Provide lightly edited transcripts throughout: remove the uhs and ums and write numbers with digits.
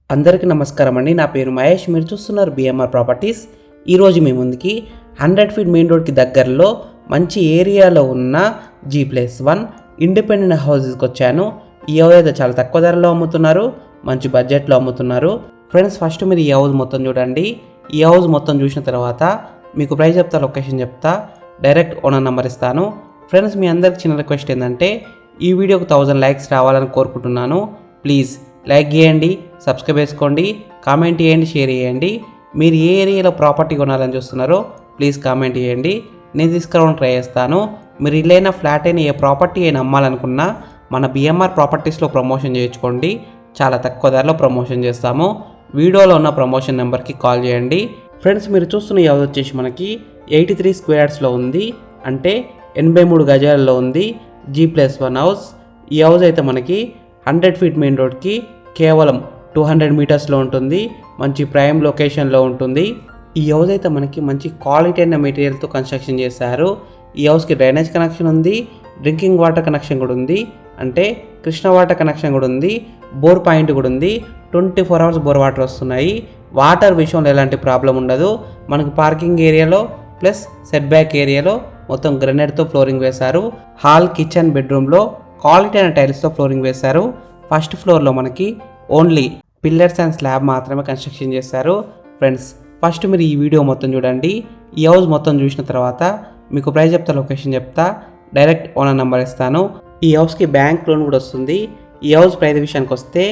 అందరికీ నమస్కారం అండి. నా పేరు మహేష్. మీరు చూస్తున్నారు బిఎంఆర్ ప్రాపర్టీస్. ఈరోజు మీ ముందుకి 100 ఫీట్ మెయిన్ రోడ్కి దగ్గరలో మంచి ఏరియాలో ఉన్న G+1 ఇండిపెండెంట్ హౌసెస్కి వచ్చాను. ఈ హౌస్ అయితే చాలా తక్కువ ధరలో అమ్ముతున్నారు, మంచి బడ్జెట్లో అమ్ముతున్నారు. ఫ్రెండ్స్, ఫస్ట్ మీరు ఈ హౌస్ మొత్తం చూడండి. ఈ హౌస్ మొత్తం చూసిన తర్వాత మీకు ప్రైస్ చెప్తా, లొకేషన్ చెప్తా, డైరెక్ట్ ఓనర్ నెంబర్ ఇస్తాను. ఫ్రెండ్స్, మీ అందరికి చిన్న రిక్వెస్ట్ ఏంటంటే ఈ వీడియోకి 1000 లైక్స్ రావాలని కోరుకుంటున్నాను. ప్లీజ్ లైక్ చేయండి, సబ్స్క్రైబ్ చేసుకోండి, కామెంట్ చేయండి, షేర్ చేయండి. మీరు ఏ ఏరియాలో ప్రాపర్టీ కొనాలని చూస్తున్నారో ప్లీజ్ కామెంట్ చేయండి. నేను తీసుకురావడానికి ట్రై చేస్తాను. మీరు ఇల్లైనా ఫ్లాట్ అయినా ఏ ప్రాపర్టీ అయినా అమ్మాలనుకున్నా మన బిఎంఆర్ ప్రాపర్టీస్లో ప్రమోషన్ చేయించుకోండి. చాలా తక్కువ ధరలో ప్రమోషన్ చేస్తాము. వీడియోలో ఉన్న ప్రమోషన్ నెంబర్కి కాల్ చేయండి. ఫ్రెండ్స్, మీరు చూస్తున్న ఈ హౌస్ వచ్చేసి మనకి 83 స్క్వేర్ యార్డ్స్లో ఉంది, అంటే 83 గజాలలో ఉంది. G+1 house. ఈ హౌస్ అయితే మనకి 100 ఫీట్ మెయిన్ రోడ్కి కేవలం 200 మీటర్స్లో ఉంటుంది. మంచి ప్రైమ్ లొకేషన్లో ఉంటుంది. ఈ హౌస్ అయితే మనకి మంచి క్వాలిటీ అయిన మెటీరియల్తో కన్స్ట్రక్షన్ చేశారు. ఈ హౌస్కి డ్రైనేజ్ కనెక్షన్ ఉంది, డ్రింకింగ్ వాటర్ కనెక్షన్ కూడా ఉంది, అంటే కృష్ణ వాటర్ కనెక్షన్ కూడా ఉంది, బోర్ పాయింట్ కూడా ఉంది. 24 అవర్స్ బోర్ వాటర్ వస్తున్నాయి. వాటర్ విషయంలో ఎలాంటి ప్రాబ్లం ఉండదు. మనకు పార్కింగ్ ఏరియాలో ప్లస్ సెట్ బ్యాక్ ఏరియాలో మొత్తం గ్రెనైట్తో ఫ్లోరింగ్ వేశారు. హాల్, కిచెన్, బెడ్రూమ్లో క్వాలిటీ అయిన టైల్స్తో ఫ్లోరింగ్ వేశారు. ఫస్ట్ ఫ్లోర్లో మనకి ఓన్లీ పిల్లర్స్ అండ్ స్లాబ్ మాత్రమే కన్స్ట్రక్షన్ చేశారు. ఫ్రెండ్స్, ఫస్ట్ మీరు ఈ వీడియో మొత్తం చూడండి. ఈ హౌస్ మొత్తం చూసిన తర్వాత మీకు ప్రైస్ చెప్తా, లొకేషన్ చెప్తా, డైరెక్ట్ ఓనర్ నెంబర్ ఇస్తాను. ఈ హౌస్కి బ్యాంక్ లోన్ కూడా వస్తుంది. ఈ హౌస్ ప్రైస్ విషయానికి వస్తే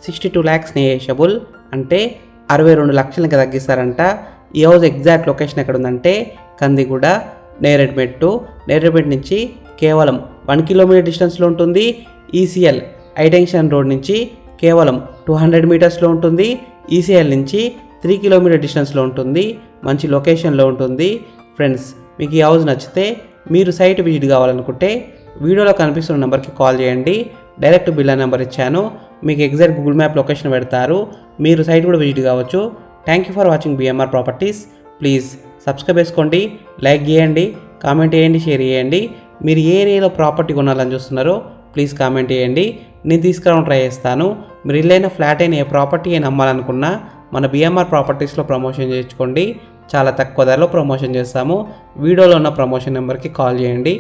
62 lakhs నెగోషియబుల్, అంటే 62 లక్షలకి తగ్గిస్తారంట. ఈ హౌస్ ఎగ్జాక్ట్ లొకేషన్ ఎక్కడ ఉందంటే కందిగూడ, నేరేడ్మెట్ నుంచి కేవలం 1 కిలోమీటర్ డిస్టెన్స్లో ఉంటుంది. ఈసీఎల్ హైటెన్షన్ రోడ్ నుంచి కేవలం 200 మీటర్స్లో ఉంటుంది. ఈసీఎల్ నుంచి 3 కిలోమీటర్ డిస్టెన్స్లో ఉంటుంది. మంచి లొకేషన్లో ఉంటుంది. ఫ్రెండ్స్, మీకు ఈ హౌస్ నచ్చితే మీరు సైట్ విజిట్ కావాలనుకుంటే వీడియోలో కనిపిస్తున్న నెంబర్కి కాల్ చేయండి. డైరెక్ట్ బిల్లా నెంబర్ ఇచ్చాను. మీకు ఎగ్జాక్ట్ గూగుల్ మ్యాప్ లొకేషన్ పెడతారు. మీరు సైట్ కూడా విజిట్ కావచ్చు. Thank you for watching BMR properties. Please subscribe చేసుకోండి, లైక్ చేయండి, కామెంట్ చేయండి, షేర్ చేయండి. మీరు ఏ ఏరియాలో ప్రాపర్టీ కొనాలని చూస్తున్నారో ప్లీజ్ కామెంట్ చేయండి. నేను తీసుకురావడానికి ట్రై చేస్తాను. మీరు ఇల్లైనా ఫ్లాట్ అయినా ఏ ప్రాపర్టీ అయినా అమ్మాలనుకున్నా మన బిఎంఆర్ ప్రాపర్టీస్లో ప్రమోషన్ చేయించుకోండి. చాలా తక్కువ ధరలో ప్రమోషన్ చేస్తాము. వీడియోలో ఉన్న ప్రమోషన్ నెంబర్కి కాల్ చేయండి.